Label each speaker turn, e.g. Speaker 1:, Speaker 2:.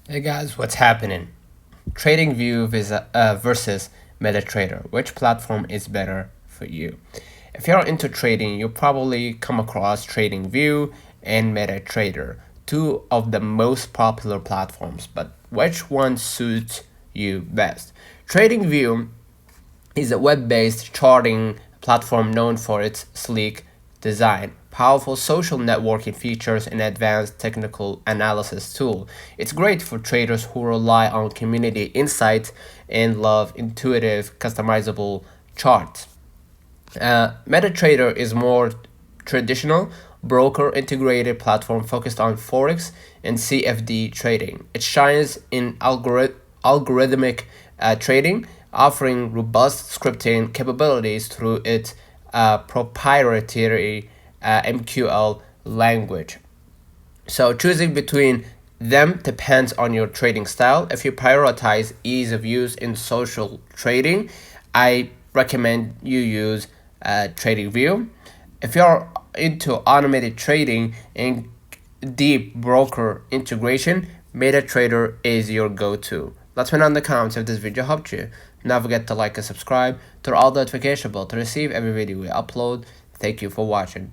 Speaker 1: Hey guys, what's happening? Trading View versus MetaTrader. Which platform is better for you? If you're into trading, you'll probably come across Trading View and MetaTrader, two of the most popular platforms. But which one suits you best? Trading View is a web-based charting platform known for its sleek design, powerful social networking features, and advanced technical analysis tool. It's great for traders who rely on community insights and love intuitive, customizable charts. MetaTrader is more traditional, broker integrated platform focused on forex and CFD trading. It shines in algorithmic trading, offering robust scripting capabilities through its proprietary MQL language. So choosing between them depends on your trading style. If you prioritize ease of use in social trading, I recommend you use Trading View. If you're into automated trading and deep broker integration, MetaTrader is your go-to. Let me know in the comments if this video helped you. Don't forget to like and subscribe, turn all the notification bell to receive every video we upload. Thank you for watching.